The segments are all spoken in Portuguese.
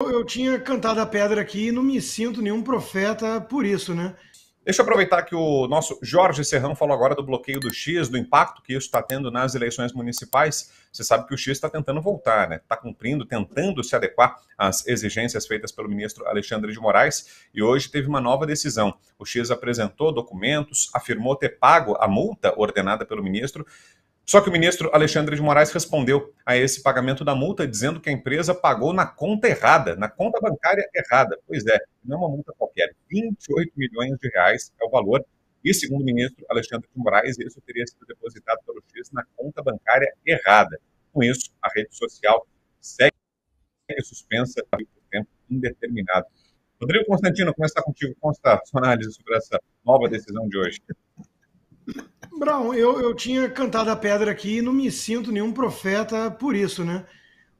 Eu tinha cantado a pedra aqui e não me sinto nenhum profeta por isso, né? Deixa eu aproveitar que o nosso Jorge Serrão falou agora do bloqueio do X, do impacto que isso está tendo nas eleições municipais. Você sabe que o X está tentando voltar, né? Está cumprindo, tentando se adequar às exigências feitas pelo ministro Alexandre de Moraes, e hoje teve uma nova decisão. O X apresentou documentos, afirmou ter pago a multa ordenada pelo ministro. Só que o ministro Alexandre de Moraes respondeu a esse pagamento da multa dizendo que a empresa pagou na conta errada, na conta bancária errada. Pois é, não é uma multa qualquer, 28 milhões de reais é o valor. E segundo o ministro Alexandre de Moraes, isso teria sido depositado pelo X na conta bancária errada. Com isso, a rede social segue suspensa por tempo indeterminado. Rodrigo Constantino, começar contigo. Como está a sua análise sobre essa nova decisão de hoje? Brown, eu tinha cantado a pedra aqui e não me sinto nenhum profeta por isso, né?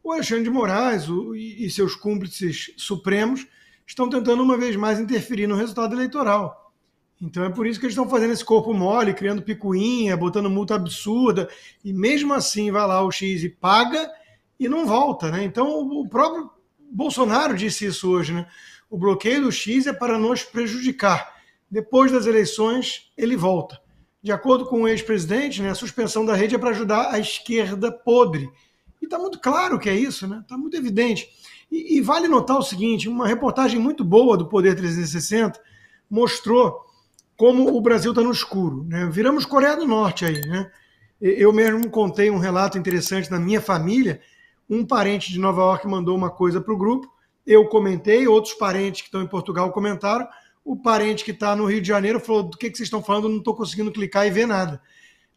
O Alexandre de Moraes e seus cúmplices supremos estão tentando uma vez mais interferir no resultado eleitoral. Então é por isso que eles estão fazendo esse corpo mole, criando picuinha, botando multa absurda, e mesmo assim vai lá o X e paga e não volta, né? Então o próprio Bolsonaro disse isso hoje, né? O bloqueio do X é para nos prejudicar. Depois das eleições, ele volta. De acordo com o ex-presidente, né, a suspensão da rede é para ajudar a esquerda podre. E está muito claro que é isso, né? Está muito evidente. E vale notar o seguinte, uma reportagem muito boa do Poder 360 mostrou como o Brasil está no escuro, né? Viramos Coreia do Norte aí, né? Eu mesmo contei um relato interessante na minha família. Um parente de Nova York mandou uma coisa para o grupo, eu comentei, outros parentes que estão em Portugal comentaram, o parente que está no Rio de Janeiro falou, do que vocês estão falando, não estou conseguindo clicar e ver nada.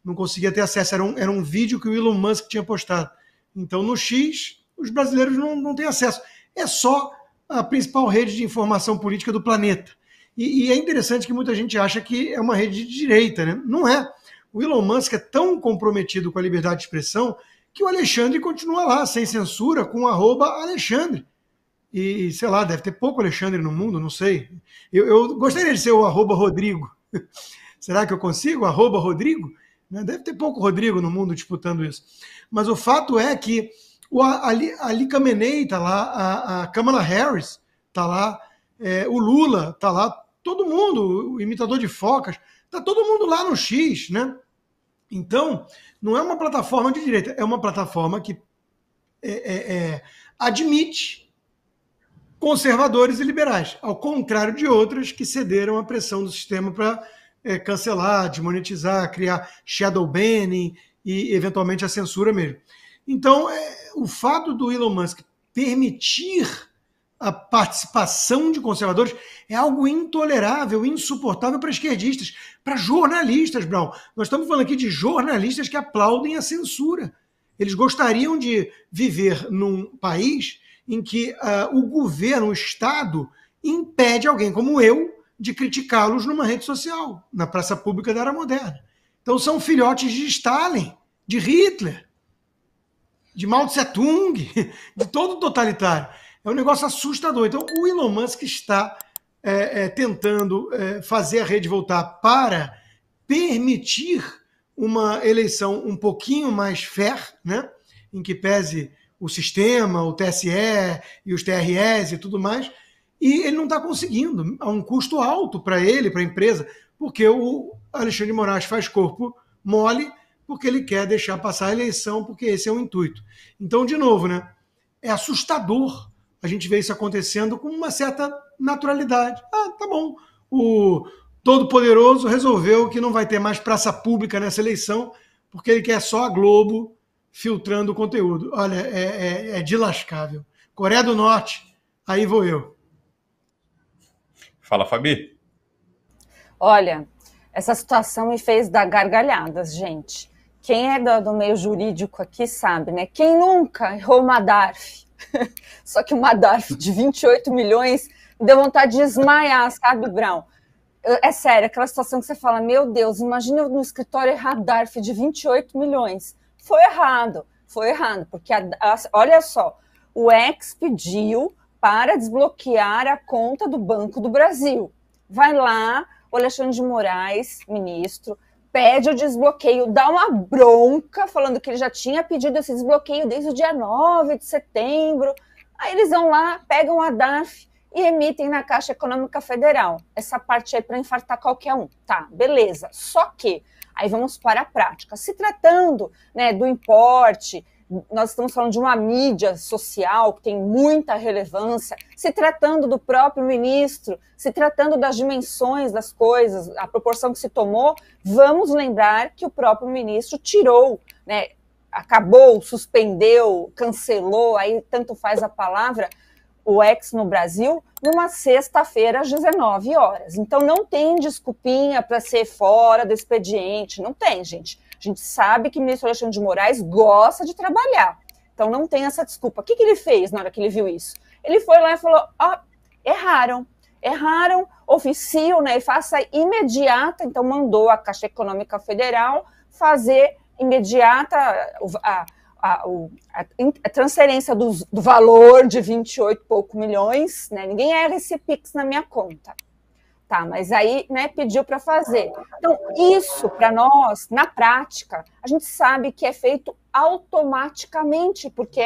Não conseguia ter acesso, era um vídeo que o Elon Musk tinha postado. Então, no X, os brasileiros não têm acesso. É só a principal rede de informação política do planeta. E é interessante que muita gente acha que é uma rede de direita, né? Não é. O Elon Musk é tão comprometido com a liberdade de expressão que o Alexandre continua lá, sem censura, com @Alexandre. E, sei lá, deve ter pouco Alexandre no mundo, não sei. Eu gostaria de ser o @Rodrigo. Será que eu consigo? @Rodrigo? Deve ter pouco Rodrigo no mundo disputando isso. Mas o fato é que a Ali Khamenei está lá, a Kamala Harris está lá, o Lula está lá, todo mundo, o imitador de focas, está todo mundo lá no X, né? Então, não é uma plataforma de direita, é uma plataforma que admite conservadores e liberais, ao contrário de outras que cederam à pressão do sistema para cancelar, desmonetizar, criar shadow banning e, eventualmente, a censura mesmo. Então, o fato do Elon Musk permitir a participação de conservadores é algo intolerável, insuportável para esquerdistas, para jornalistas, Brown. Nós estamos falando aqui de jornalistas que aplaudem a censura. Eles gostariam de viver num país em que o governo, o Estado, impede alguém como eu de criticá-los numa rede social, na praça pública da era moderna. Então são filhotes de Stalin, de Hitler, de Mao Tse Tung, de todo totalitário. É um negócio assustador. Então o Elon Musk está tentando fazer a rede voltar para permitir uma eleição um pouquinho mais fair, né? Em que pese o sistema, o TSE e os TRS e tudo mais, e ele não está conseguindo, a um custo alto para ele, para a empresa, porque o Alexandre de Moraes faz corpo mole, porque ele quer deixar passar a eleição, porque esse é o intuito. Então, de novo, né, é assustador a gente ver isso acontecendo com uma certa naturalidade. Ah, tá bom, o Todo-Poderoso resolveu que não vai ter mais praça pública nessa eleição, porque ele quer só a Globo filtrando o conteúdo. Olha, é de lascável. Coreia do Norte, aí vou eu. Fala, Fabi. Olha, essa situação me fez dar gargalhadas, gente. Quem é do meio jurídico aqui sabe, né? Quem nunca errou uma DARF? Só que uma DARF de 28 milhões deu vontade de desmaiar, sabe, Brown? É sério, aquela situação que você fala, meu Deus, imagina eu no escritório errar DARF de 28 milhões. Foi errado, porque olha só, o ex pediu para desbloquear a conta do Banco do Brasil. Vai lá, o Alexandre de Moraes, ministro, pede o desbloqueio, dá uma bronca, falando que ele já tinha pedido esse desbloqueio desde o dia 9 de setembro. Aí eles vão lá, pegam a DARF e emitem na Caixa Econômica Federal. Essa parte aí para infartar qualquer um. Tá, beleza. Só que, aí vamos para a prática. Se tratando, né, do importe, nós estamos falando de uma mídia social que tem muita relevância, se tratando do próprio ministro, se tratando das dimensões das coisas, a proporção que se tomou, vamos lembrar que o próprio ministro tirou, né, acabou, suspendeu, cancelou, aí tanto faz a palavra, o X no Brasil, numa sexta-feira às 19 horas. Então não tem desculpinha para ser fora do expediente, não tem, gente. A gente sabe que o ministro Alexandre de Moraes gosta de trabalhar, então não tem essa desculpa. O que ele fez na hora que ele viu isso? Ele foi lá e falou, erraram, oficio, né, e faça imediata, então mandou a Caixa Econômica Federal fazer imediata a transferência do valor de 28 e pouco milhões, né? Ninguém erra esse Pix na minha conta. Tá, mas aí, né, pediu para fazer. Então, isso, para nós, na prática, a gente sabe que é feito automaticamente, porque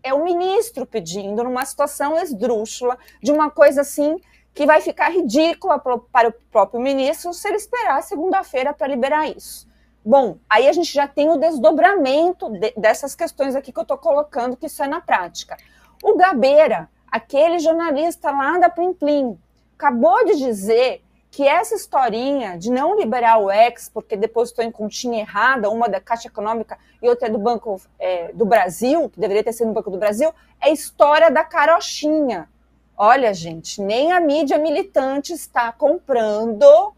é o ministro pedindo numa situação esdrúxula, de uma coisa assim que vai ficar ridícula para o próprio ministro se ele esperar segunda-feira para liberar isso. Bom, aí a gente já tem o desdobramento dessas questões aqui que eu estou colocando, que isso é na prática. O Gabeira, aquele jornalista lá da Plim Plim, acabou de dizer que essa historinha de não liberar o X porque depositou em continha errada, uma da Caixa Econômica e outra é do Banco do Brasil, que deveria ter sido no Banco do Brasil, é história da carochinha. Olha, gente, nem a mídia militante está comprando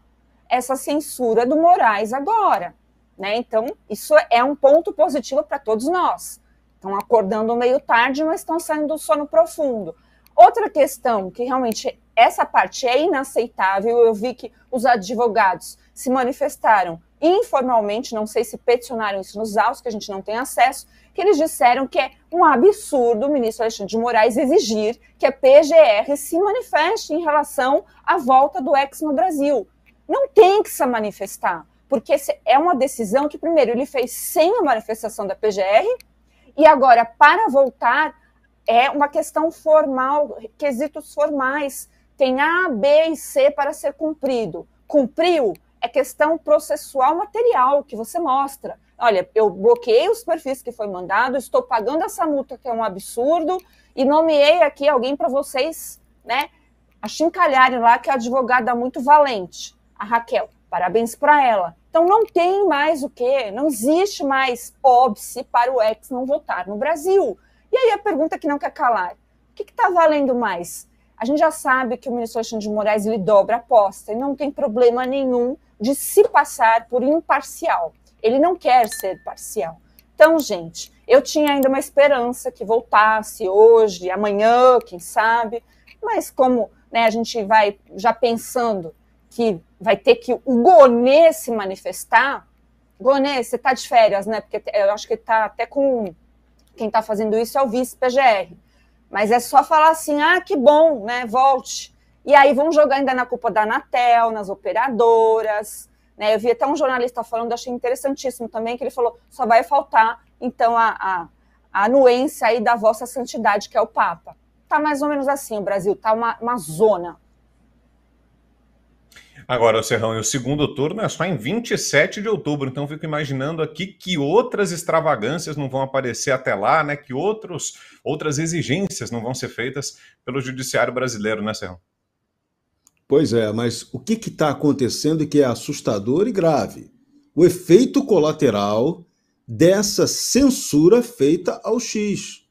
essa censura do Moraes agora. Né? Então, isso é um ponto positivo para todos nós. Estão acordando meio tarde, mas estão saindo do sono profundo. Outra questão, que realmente essa parte é inaceitável, eu vi que os advogados se manifestaram informalmente, não sei se peticionaram isso nos autos, que a gente não tem acesso, que eles disseram que é um absurdo o ministro Alexandre de Moraes exigir que a PGR se manifeste em relação à volta do X no Brasil. Não tem que se manifestar. Porque é uma decisão que, primeiro, ele fez sem a manifestação da PGR, e agora, para voltar, é uma questão formal, quesitos formais. Tem A, B e C para ser cumprido. Cumpriu é questão processual material que você mostra. Olha, eu bloqueei os perfis que foi mandado, estou pagando essa multa, que é um absurdo, e nomeei aqui alguém para vocês, né, achincalharem lá, que é a advogada muito valente, a Raquel. Parabéns para ela. Então não tem mais o quê? Não existe mais óbice para o X não votar no Brasil. E aí a pergunta que não quer calar. O que está valendo mais? A gente já sabe que o ministro Alexandre de Moraes ele dobra a aposta e não tem problema nenhum de se passar por imparcial. Ele não quer ser parcial. Então, gente, eu tinha ainda uma esperança que voltasse hoje, amanhã, quem sabe. Mas como, né, a gente vai já pensando que vai ter que o Gonê se manifestar. Gonê, você está de férias, né? Porque eu acho que está até com... Quem está fazendo isso é o vice-PGR. Mas é só falar assim, que bom, né? Volte. E aí vão jogar ainda na culpa da Anatel, nas operadoras. Né? Eu vi até um jornalista falando, achei interessantíssimo também, que ele falou, só vai faltar, então, a anuência aí da vossa santidade, que é o Papa. Tá mais ou menos assim, o Brasil tá uma zona. Agora, Serrão, e o segundo turno é só em 27 de outubro, então fico imaginando aqui que outras extravagâncias não vão aparecer até lá, né? Que outras exigências não vão ser feitas pelo judiciário brasileiro, né, Serrão? Pois é, mas o que está acontecendo e que é assustador e grave? O efeito colateral dessa censura feita ao X.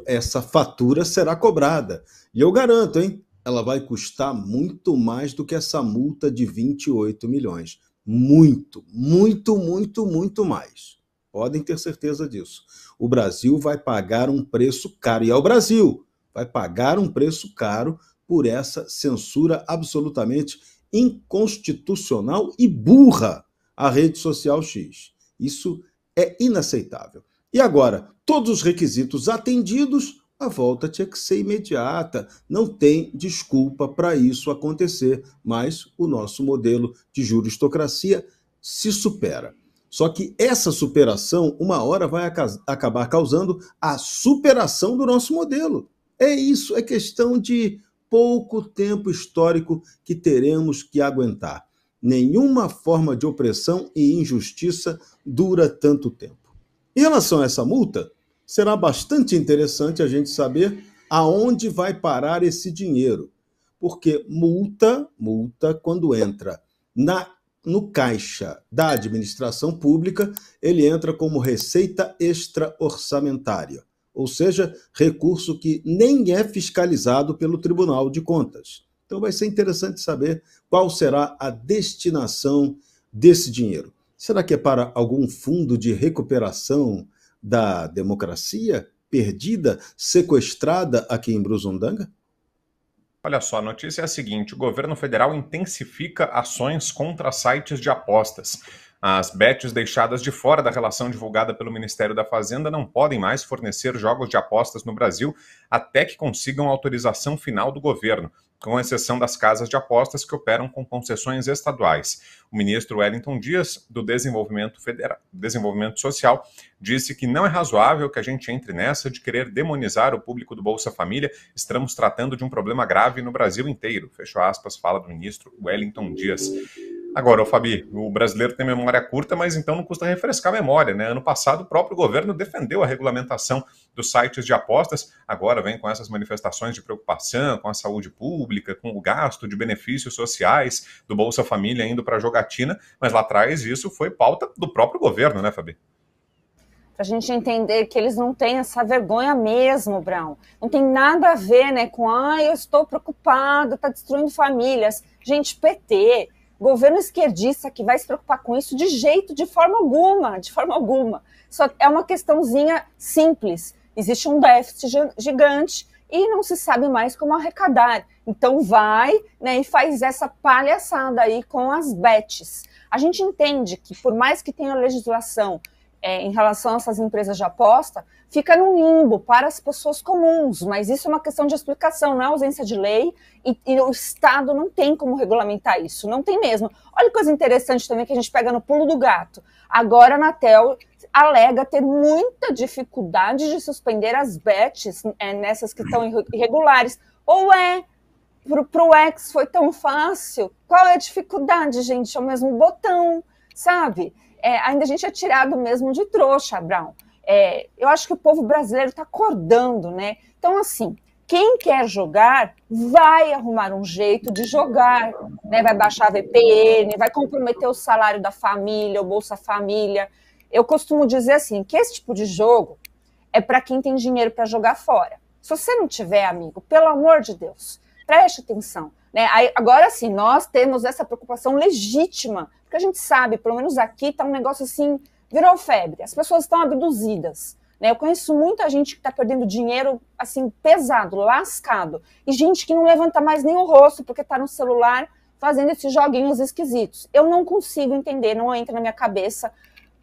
Essa fatura será cobrada. E eu garanto, hein? Ela vai custar muito mais do que essa multa de 28 milhões. Muito, muito, muito, muito mais. Podem ter certeza disso. O Brasil vai pagar um preço caro. E é o Brasil. Vai pagar um preço caro por essa censura absolutamente inconstitucional e burra à rede social X. Isso é inaceitável. E agora, todos os requisitos atendidos, a volta tinha que ser imediata. Não tem desculpa para isso acontecer, mas o nosso modelo de juristocracia se supera. Só que essa superação, uma hora, vai acabar causando a superação do nosso modelo. É isso, é questão de pouco tempo histórico que teremos que aguentar. Nenhuma forma de opressão e injustiça dura tanto tempo. Em relação a essa multa, será bastante interessante a gente saber aonde vai parar esse dinheiro. Porque multa, quando entra no caixa da administração pública, ele entra como receita extra-orçamentária, ou seja, recurso que nem é fiscalizado pelo Tribunal de Contas. Então vai ser interessante saber qual será a destinação desse dinheiro. Será que é para algum fundo de recuperação da democracia perdida, sequestrada aqui em Brusundanga? Olha só, a notícia é a seguinte: o governo federal intensifica ações contra sites de apostas. As bets deixadas de fora da relação divulgada pelo Ministério da Fazenda não podem mais fornecer jogos de apostas no Brasil até que consigam autorização final do governo, com exceção das casas de apostas que operam com concessões estaduais. O ministro Wellington Dias, do Desenvolvimento Social, disse que não é razoável que a gente entre nessa de querer demonizar o público do Bolsa Família. Estamos tratando de um problema grave no Brasil inteiro. Fecho aspas, fala do ministro Wellington Dias. Agora, Fabi, o brasileiro tem memória curta, mas então não custa refrescar a memória, né? Ano passado, o próprio governo defendeu a regulamentação dos sites de apostas, agora vem com essas manifestações de preocupação com a saúde pública, com o gasto de benefícios sociais do Bolsa Família indo para a jogatina, mas lá atrás isso foi pauta do próprio governo, né, Fabi? Para a gente entender que eles não têm essa vergonha mesmo, Brown. Não tem nada a ver, né, com, eu estou preocupado, está destruindo famílias. Gente, PT... governo esquerdista que vai se preocupar com isso de forma alguma. Só é uma questãozinha simples. Existe um déficit gigante e não se sabe mais como arrecadar. Então vai, né, e faz essa palhaçada aí com as bets. A gente entende que por mais que tenha legislação em relação a essas empresas de aposta, fica no limbo para as pessoas comuns, mas isso é uma questão de explicação, não é ausência de lei, e o Estado não tem como regulamentar isso, não tem mesmo. Olha que coisa interessante também que a gente pega no pulo do gato. Agora a Anatel alega ter muita dificuldade de suspender as bets nessas que estão irregulares. Ou pro ex foi tão fácil? Qual é a dificuldade, gente? É o mesmo botão, sabe? Ainda a gente é tirado mesmo de trouxa, Brown. Eu acho que o povo brasileiro está acordando, né? Então, assim, quem quer jogar vai arrumar um jeito de jogar, né? Vai baixar a VPN, vai comprometer o salário da família, o Bolsa Família. Eu costumo dizer assim, que esse tipo de jogo é para quem tem dinheiro para jogar fora. Se você não tiver, amigo, pelo amor de Deus, preste atenção. Né? Agora sim, nós temos essa preocupação legítima, porque a gente sabe, pelo menos aqui está um negócio assim, virou febre, as pessoas estão abduzidas. Né? Eu conheço muita gente que está perdendo dinheiro assim, pesado, lascado, e gente que não levanta mais nem o rosto porque está no celular fazendo esses joguinhos esquisitos. Eu não consigo entender, não entra na minha cabeça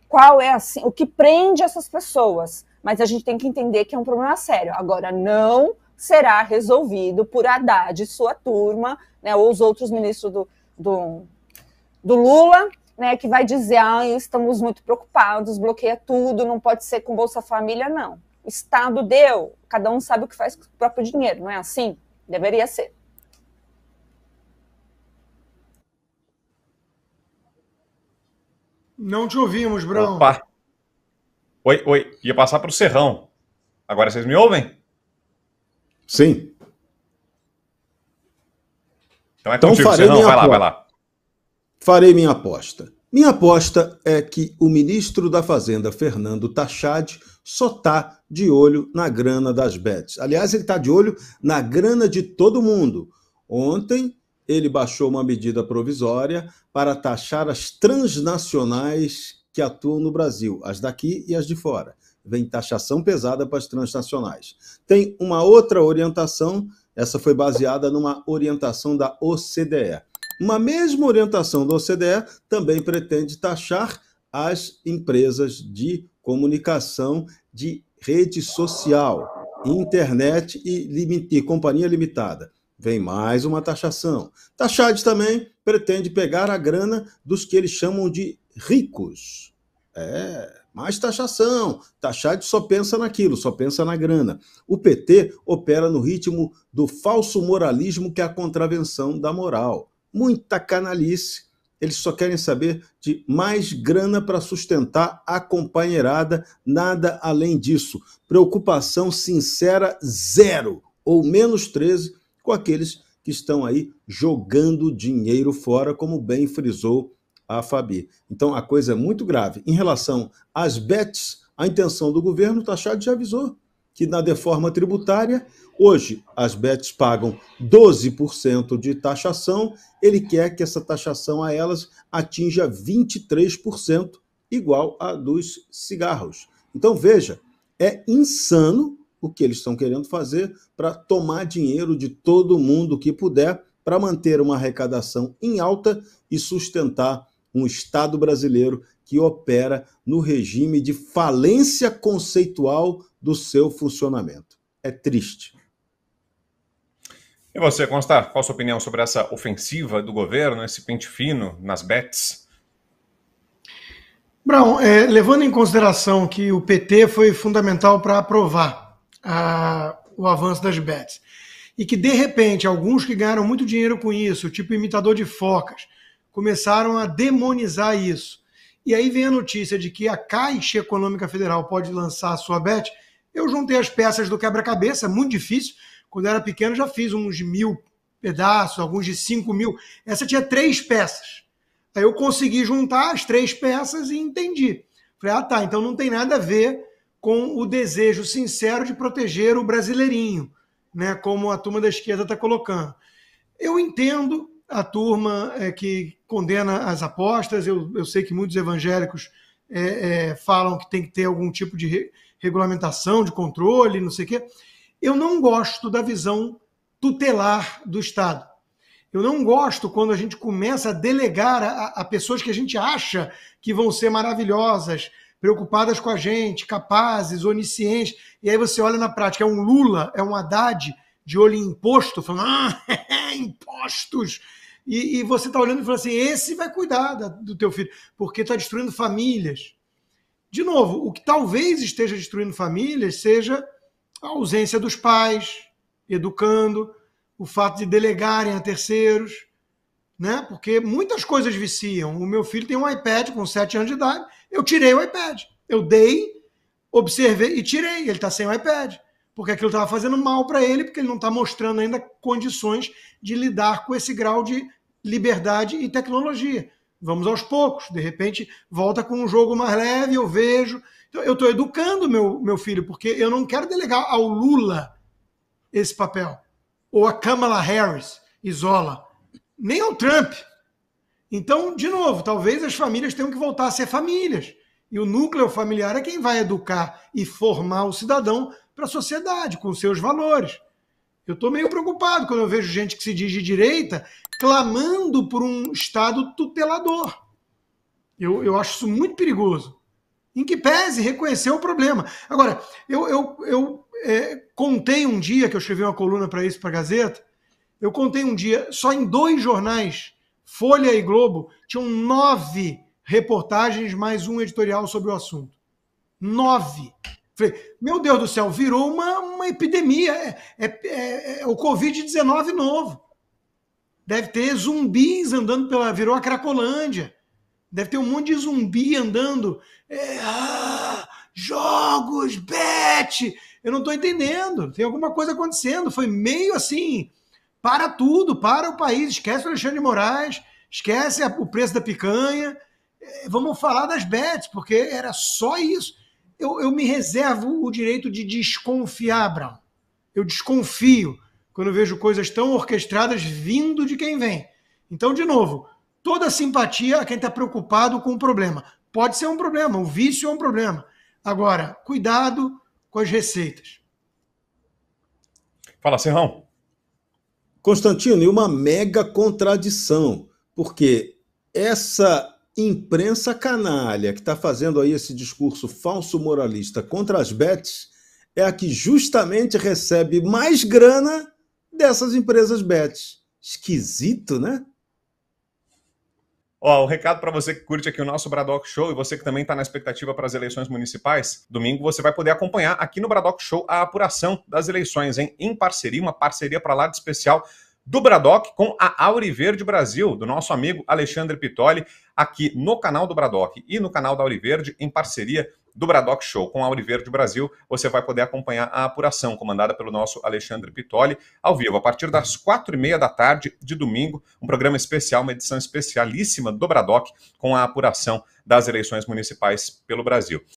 qual é assim, o que prende essas pessoas, mas a gente tem que entender que é um problema sério. Agora, não será resolvido por Haddad e sua turma, né, ou os outros ministros do Lula, né, que vai dizer, estamos muito preocupados, bloqueia tudo, não pode ser com Bolsa Família, não. O Estado deu, cada um sabe o que faz com o próprio dinheiro, não é assim? Deveria ser. Não te ouvimos, Brown. Opa! Oi, ia passar para o Serrão. Agora vocês me ouvem? Sim. Então contigo, Serrão, vai lá. Farei minha aposta. Minha aposta é que o ministro da Fazenda, Fernando Tachad, só está de olho na grana das bets. Aliás, ele está de olho na grana de todo mundo. Ontem, ele baixou uma medida provisória para taxar as transnacionais que atuam no Brasil, as daqui e as de fora. Vem taxação pesada para as transnacionais. Tem uma outra orientação, essa foi baseada numa orientação da OCDE. Uma mesma orientação da OCDE também pretende taxar as empresas de comunicação de rede social, internet e companhia limitada. Vem mais uma taxação. Tachad também pretende pegar a grana dos que eles chamam de ricos. Mais taxação. Taxade só pensa naquilo, só pensa na grana. O PT opera no ritmo do falso moralismo, que é a contravenção da moral. Muita canalice. Eles só querem saber de mais grana para sustentar a companheirada, nada além disso. Preocupação sincera, zero, ou menos 13, com aqueles que estão aí jogando dinheiro fora, como bem frisou a Fabi. Então, a coisa é muito grave. Em relação às bets, a intenção do governo, o Taxade já avisou que na reforma tributária, hoje as bets pagam 12% de taxação, ele quer que essa taxação a elas atinja 23%, igual a dos cigarros. Então, veja, é insano o que eles estão querendo fazer para tomar dinheiro de todo mundo que puder, para manter uma arrecadação em alta e sustentar um Estado brasileiro que opera no regime de falência conceitual do seu funcionamento. É triste. E você, Constar, qual a sua opinião sobre essa ofensiva do governo, esse pente fino nas bets? Brown, levando em consideração que o PT foi fundamental para aprovar o avanço das bets, e que, de repente, alguns que ganharam muito dinheiro com isso, tipo imitador de focas, começaram a demonizar isso. E aí vem a notícia de que a Caixa Econômica Federal pode lançar a sua bet. Eu juntei as peças do quebra-cabeça, muito difícil. Quando eu era pequeno já fiz uns de 1.000 pedaços, alguns de 5.000. Essa tinha 3 peças. Aí eu consegui juntar as 3 peças e entendi. Falei, tá, então não tem nada a ver com o desejo sincero de proteger o brasileirinho, né, como a turma da esquerda está colocando. Eu entendo a turma que condena as apostas, eu sei que muitos evangélicos falam que tem que ter algum tipo de regulamentação, de controle, não sei o quê. Eu não gosto da visão tutelar do Estado. Eu não gosto quando a gente começa a delegar a pessoas que a gente acha que vão ser maravilhosas, preocupadas com a gente, capazes, oniscientes, e aí você olha na prática, é um Lula, é um Haddad de olho em imposto, falando, impostos, e você está olhando e falando assim, esse vai cuidar do teu filho, porque está destruindo famílias. De novo, o que talvez esteja destruindo famílias seja a ausência dos pais, educando, o fato de delegarem a terceiros, né? Porque muitas coisas viciam. O meu filho tem um iPad com 7 anos de idade, eu tirei o iPad. Eu dei, observei e tirei. Ele está sem o iPad, porque aquilo estava fazendo mal para ele, porque ele não está mostrando ainda condições de lidar com esse grau de liberdade e tecnologia. Vamos aos poucos. De repente, volta com um jogo mais leve, eu vejo. Então, eu estou educando meu filho, porque eu não quero delegar ao Lula esse papel. Ou a Kamala Harris, isola. Nem ao Trump. Então, de novo, talvez as famílias tenham que voltar a ser famílias. E o núcleo familiar é quem vai educar e formar o cidadão para a sociedade, com seus valores. Eu estou meio preocupado quando eu vejo gente que se diz de direita clamando por um Estado tutelador. Eu acho isso muito perigoso. Em que pese reconhecer o problema. Agora, eu contei um dia, que eu escrevi uma coluna para isso, para a Gazeta, eu contei um dia, só em 2 jornais, Folha e Globo, tinham 9 reportagens mais um editorial sobre o assunto. 9. Falei, meu Deus do céu, virou uma epidemia. É o Covid-19 novo. Deve ter zumbis andando virou a Cracolândia. Deve ter um monte de zumbi andando. Jogos, bet. Eu não estou entendendo. Tem alguma coisa acontecendo. Foi meio assim, para tudo, para o país. Esquece o Alexandre de Moraes, esquece o preço da picanha. Vamos falar das bets, porque era só isso. Eu me reservo o direito de desconfiar, Brown. Eu desconfio quando eu vejo coisas tão orquestradas vindo de quem vem. Então, de novo, toda simpatia a quem está preocupado com o problema. Pode ser um problema, o vício é um problema. Agora, cuidado com as receitas. Fala, Serrão. Constantino, e uma mega contradição, porque essa imprensa canalha que está fazendo aí esse discurso falso moralista contra as bets é a que justamente recebe mais grana dessas empresas bets. Esquisito, né? Ó, um recado para você que curte aqui o nosso Bradock Show e você que também está na expectativa para as eleições municipais. Domingo você vai poder acompanhar aqui no Bradock Show a apuração das eleições, hein? Em parceria, uma parceria para lá de especial do Bradock com a Auriverde Brasil, do nosso amigo Alexandre Pitoli, aqui no canal do Bradock e no canal da Auriverde, em parceria do Bradock Show com a Auriverde Brasil. Você vai poder acompanhar a apuração comandada pelo nosso Alexandre Pitoli, ao vivo, a partir das 4h30 da tarde de domingo, um programa especial, uma edição especialíssima do Bradock com a apuração das eleições municipais pelo Brasil.